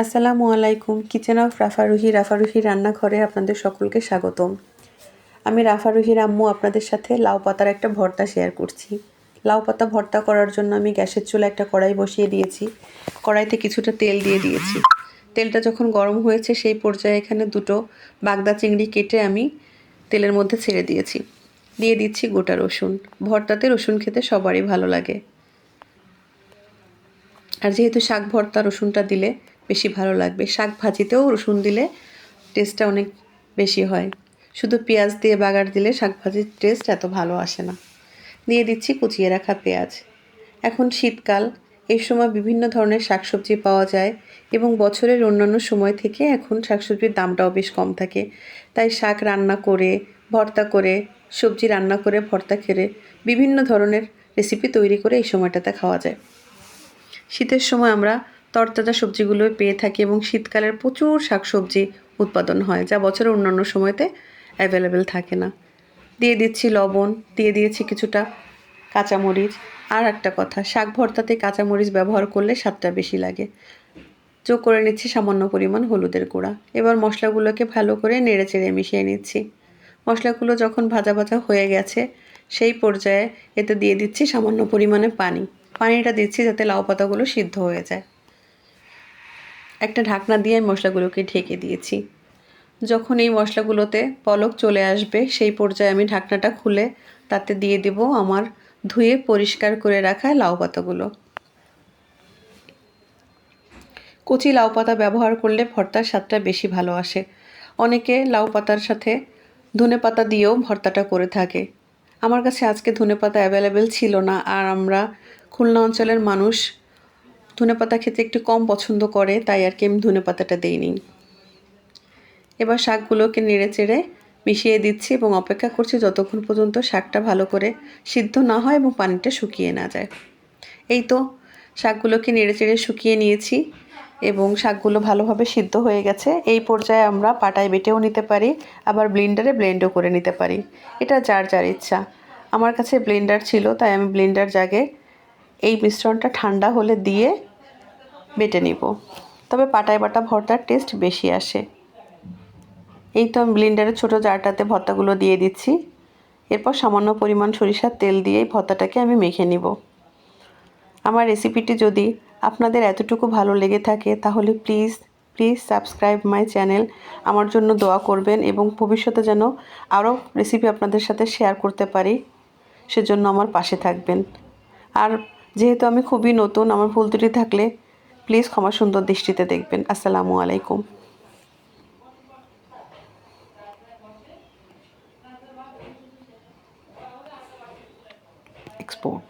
আসসালামু আলাইকুম। Kitchen of রাফারুহি রান্নাঘরে আপনাদের সকলকে স্বাগতম। আমি রাফারুহির আম্মু আপনাদের সাথে লাউ পাতার একটা ভর্তা শেয়ার করছি। লাউ পাতা ভর্তা করার জন্য আমি গ্যাসের চুলায় একটা কড়াই বসিয়ে দিয়েছি। কড়াইতে কিছুটা তেল দিয়ে দিয়েছি। তেলটা যখন গরম হয়েছে সেই পর্যায়ে এখানে দুটো বাগদা চিংড়ি কেটে আমি তেলের মধ্যে ছেড়ে দিয়েছি। দিয়ে দিচ্ছি গোটা রসুন। ভর্তাতে রসুন খেতে সবারই ভালো লাগে। আর যেহেতু শাক ভর্তা রসুনটা দিলে বেশি ভালো লাগবে। শাক ভাজিতেও রসুন দিলে টেস্টটা অনেক বেশি হয়। শুধু পেঁয়াজ দিয়ে বাগার দিলে শাক ভাজির টেস্ট এত ভালো আসে না। দিয়ে দিচ্ছি কুচিয়ে রাখা পেঁয়াজ। এখন শীতকাল, এই সময় বিভিন্ন ধরনের শাকসবজি পাওয়া যায় এবং বছরের অন্যান্য সময় থেকে এখন শাকসবজির দামটাও বেশ কম থাকে। তাই শাক রান্না করে, ভর্তা করে, সবজি রান্না করে ভর্তা খেলে বিভিন্ন ধরনের রেসিপি তৈরি করে এই সময়টাতে খাওয়া যায়। শীতের সময় আমরা তরতাজা সবজিগুলো পেয়ে থাকি এবং শীতকালের প্রচুর শাকসবজি উৎপাদন হয়, যা বছরের অন্যান্য সময়তে অ্যাভেলেবেল থাকে না। দিয়ে দিচ্ছি লবণ, দিয়ে দিয়েছি কিছুটা কাঁচামরিচ। আর একটা কথা, শাক ভর্তাতে কাঁচামরিচ ব্যবহার করলে স্বাদটা বেশি লাগে। যোগ করে নিচ্ছি সামান্য পরিমাণ হলুদের গুঁড়া। এবার মশলাগুলোকে ভালো করে নেড়েচেড়ে মিশিয়ে নিচ্ছি। মশলাগুলো যখন ভাজা ভাজা হয়ে গেছে সেই পর্যায়ে এতে দিয়ে দিচ্ছি সামান্য পরিমাণে পানি। পানিটা দিচ্ছি যাতে লাউ পাতাগুলো সিদ্ধ হয়ে যায়। একটা ঢাকনা দিয়ে মশলাগুলোকে ঢেকে দিয়েছি। যখন এই মশলাগুলোতে পলক চলে আসবে সেই পর্যায়ে আমি ঢাকনাটা খুলে তাতে দিয়ে দেব আমার ধুয়ে পরিষ্কার করে রাখা লাউ পাতাগুলো। কচি লাউ পাতা ব্যবহার করলে ভর্তার স্বাদটা বেশি ভালো আসে। অনেকে লাউ পাতার সাথে ধনেপাতা দিয়েও ভর্তাটা করে থাকে। আমার কাছে আজকে ধনেপাতা অ্যাভেলেবেল ছিল না, আর আমরা খুলনা অঞ্চলের মানুষ ধনেপাতা খেতে একটু কম পছন্দ করে, তাই আর কি আমি ধনেপাতাটা দিইনি। এবার শাকগুলোকে নেড়েচেড়ে মিশিয়ে দিচ্ছি এবং অপেক্ষা করছি যতক্ষণ পর্যন্ত শাকটা ভালো করে সিদ্ধ না হয় এবং পানিটা শুকিয়ে না যায়। এই তো শাকগুলোকে নেড়েচেড়ে শুকিয়ে নিয়েছি এবং শাকগুলো ভালোভাবে সিদ্ধ হয়ে গেছে। এই পর্যায়ে আমরা পাটায় বেটেও নিতে পারি, আবার ব্লেন্ডারে ব্লেন্ডও করে নিতে পারি। এটা যার যার ইচ্ছা। আমার কাছে ব্লেন্ডার ছিল, তাই আমি ব্লেন্ডার জাগে এই মিশ্রণটা ঠান্ডা হলে দিয়ে বেটে নিব। তবে পাটায় বাটা ভর্তার টেস্ট বেশি আসে। এই তো আমি ব্লেন্ডারের ছোটো জারটাতে ভর্তাগুলো দিয়ে দিচ্ছি। এরপর সামান্য পরিমাণ সরিষার তেল দিয়ে ভর্তাটাকে আমি মেখে নিব। আমার রেসিপিটি যদি আপনাদের এতটুকু ভালো লেগে থাকে তাহলে প্লিজ সাবস্ক্রাইব মাই চ্যানেল। আমার জন্য দোয়া করবেন এবং ভবিষ্যতে যেন আরও রেসিপি আপনাদের সাথে শেয়ার করতে পারি, সেজন্য আমার পাশে থাকবেন। আর যেহেতু আমি খুবই নতুন, আমার ভুল ত্রুটি থাকলে প্লিজ ক্ষমা সুন্দর দৃষ্টিতে দেখবেন। আসসালামু আলাইকুম। এক্সপোর্ট।